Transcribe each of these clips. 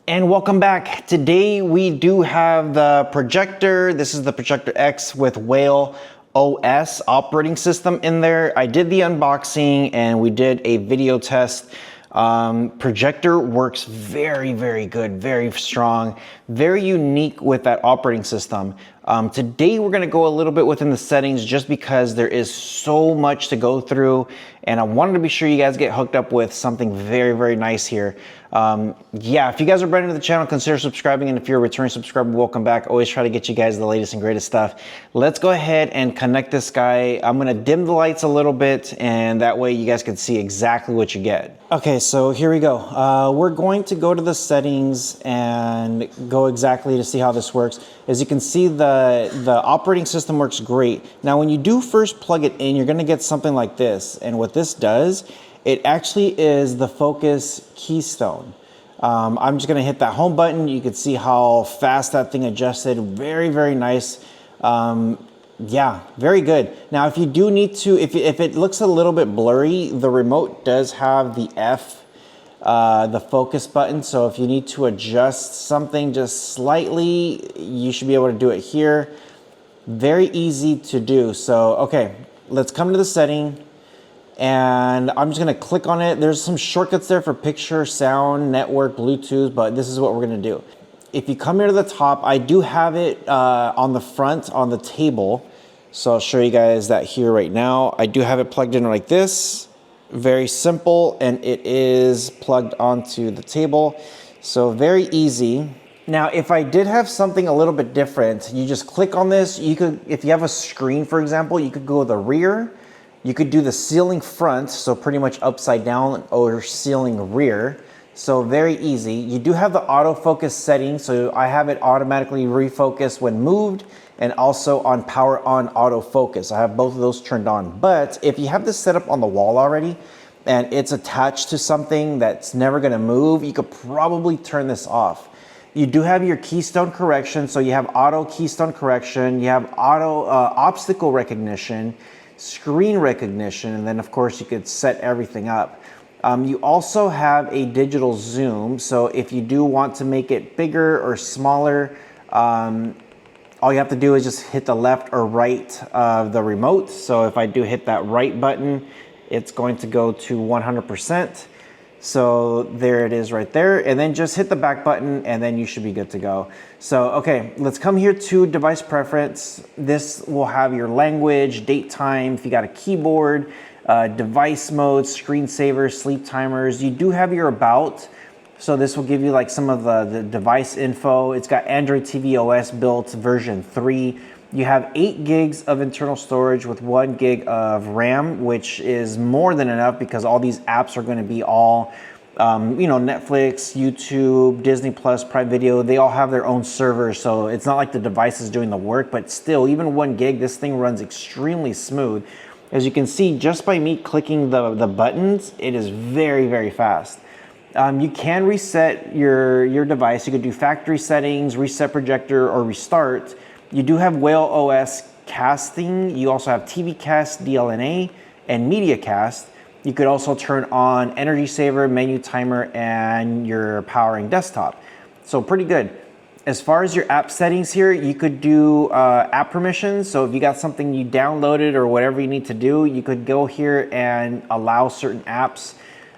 And welcome back. Today we do have the projector. This is the Projector X with Whale OS operating system in there. I did the unboxing and we did a video test. Projector works very, very good, very strong, very unique with that operating system. Today we're gonna go a little bit within the settings just because there is so much to go through, and I wanted to be sure you guys get hooked up with something very, very nice here. Yeah, if you guys are brand new to the channel, consider subscribing, and if you're a returning subscriber, welcome back. Always try to get you guys the latest and greatest stuff. Let's go ahead and connect this guy. I'm gonna dim the lights a little bit, and that way you guys can see exactly what you get. Okay, so here we go. We're going to go to the settings and go exactly to see how this works. As you can see, the operating system works great. Now, when you do first plug it in, you're gonna get something like this. And what this does, it actually is the focus keystone. I'm just gonna hit that home button. You can see how fast that thing adjusted. Very, very nice. Yeah, very good. Now, if you do need to, if it looks a little bit blurry, the remote does have the F, the focus button. So if you need to adjust something just slightly, you should be able to do it here. Very easy to do. So, okay, let's come to the setting and I'm just gonna click on it. There's some shortcuts there for picture, sound, network, Bluetooth, but this is what we're gonna do. If you come here to the top, I do have it on the front on the table. So I'll show you guys that here right now. I do have it plugged in like this. Very simple, and it is plugged onto the table. So very easy. Now, if I did have something a little bit different, you just click on this. You could, if you have a screen, for example, you could go the rear. You could do the ceiling front, so pretty much upside down, or ceiling rear. So very easy. You do have the autofocus setting, so I have it automatically refocus when moved, and also on power on autofocus. I have both of those turned on. But if you have this set up on the wall already, and it's attached to something that's never gonna move, you could probably turn this off. You do have your keystone correction, so you have auto keystone correction, you have auto obstacle recognition, screen recognition, and then of course you could set everything up. You also have a digital zoom, so if you do want to make it bigger or smaller, all you have to do is just hit the left or right of the remote. So if I do hit that right button, it's going to go to 100%. So there it is right there. And then just hit the back button and then you should be good to go. So, okay, let's come here to device preference. This will have your language, date, time, if you got a keyboard, device mode, screensaver, sleep timers. You do have your about. So this will give you like some of the device info. It's got Android TV OS built version 3. You have 8 gigs of internal storage with 1 gig of RAM, which is more than enough because all these apps are going to be all, you know, Netflix, YouTube, Disney Plus, Prime Video. They all have their own servers, so it's not like the device is doing the work, but still, even 1 gig, this thing runs extremely smooth. As you can see, just by me clicking the buttons, it is very, very fast. You can reset your device. You could do factory settings, reset projector, or restart. You do have Whale OS casting. You also have TV cast, DLNA, and media cast. You could also turn on energy saver, menu timer, and your powering desktop. So pretty good. As far as your app settings here, you could do app permissions. So if you got something you downloaded or whatever you need to do, you could go here and allow certain apps.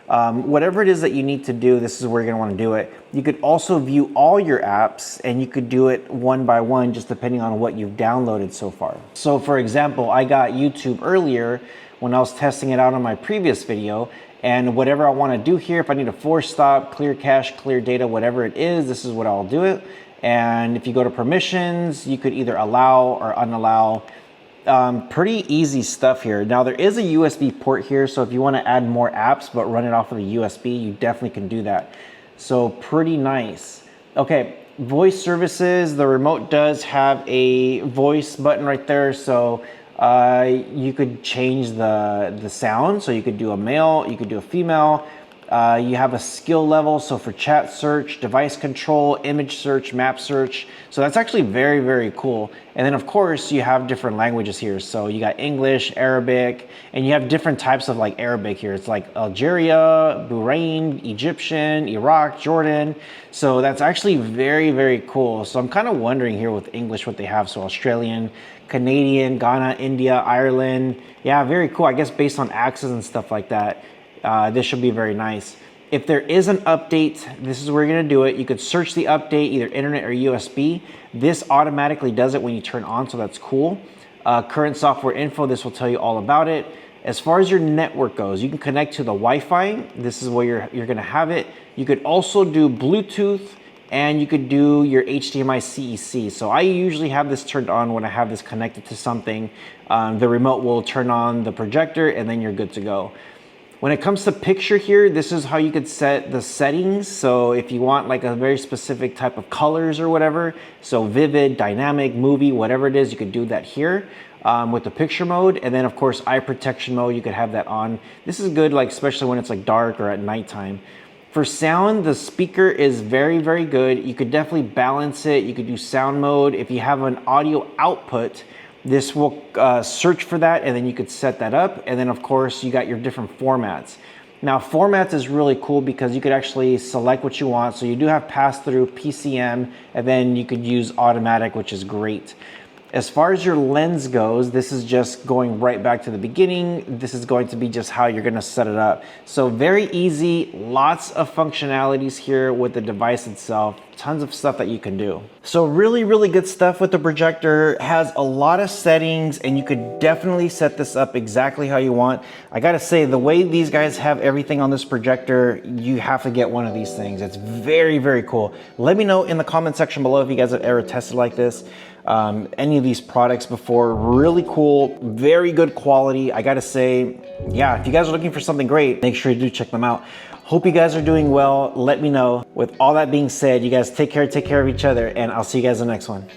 Whatever it is that you need to do, this is where you're gonna wanna do it. You could also view all your apps and you could do it one by one, just depending on what you've downloaded so far. So for example, I got YouTube earlier when I was testing it out on my previous video, and whatever I wanna do here, if I need a force stop, clear cache, clear data, whatever it is, this is what I'll do it. And if you go to permissions, you could either allow or unallow. Pretty easy stuff here. Now there is a USB port here, so if you want to add more apps but run it off of the USB, you definitely can do that. So pretty nice. Okay, voice services. The remote does have a voice button right there, so you could change the sound. So you could do a male, you could do a female. You have a skill level, so for chat search, device control, image search, map search. So that's actually very, very cool. And then of course you have different languages here. So you got English, Arabic, and you have different types of like Arabic here. It's like Algeria, Bahrain, Egyptian, Iraq, Jordan. So that's actually very, very cool. So I'm kind of wondering here with English what they have. So Australian, Canadian, Ghana, India, Ireland. Yeah, very cool. I guess based on accents and stuff like that. This should be very nice. If there is an update, this is where you're gonna do it. You could search the update, either internet or USB. This automatically does it when you turn on, so that's cool. Current software info, this will tell you all about it. As far as your network goes, you can connect to the Wi-Fi. This is where you're gonna have it. You could also do Bluetooth, and you could do your HDMI CEC. So I usually have this turned on when I have this connected to something. The remote will turn on the projector, and then you're good to go. When it comes to picture here, this is how you could set the settings. So if you want like a very specific type of colors or whatever, so vivid, dynamic, movie, whatever it is, you could do that here with the picture mode. And then of course, eye protection mode, you could have that on. This is good, like especially when it's like dark or at nighttime. For sound, the speaker is very, very good. You could definitely balance it. You could do sound mode. If you have an audio output, this will search for that, and then you could set that up. And then of course you got your different formats. Now formats is really cool because you could actually select what you want. So you do have pass-through, PCM, and then you could use automatic, which is great. As far as your lens goes, this is just going right back to the beginning. This is going to be just how you're gonna set it up. So very easy, lots of functionalities here with the device itself, tons of stuff that you can do. So really, really good stuff with the projector. Has a lot of settings, and you could definitely set this up exactly how you want. I gotta say, the way these guys have everything on this projector, you have to get one of these things. It's very, very cool. Let me know in the comment section below if you guys have ever tested like this. Any of these products before. Really cool, very good quality. I gotta say, yeah, if you guys are looking for something great, make sure you do check them out. Hope you guys are doing well. Let me know. With all that being said, you guys take care of each other, and I'll see you guys in the next one.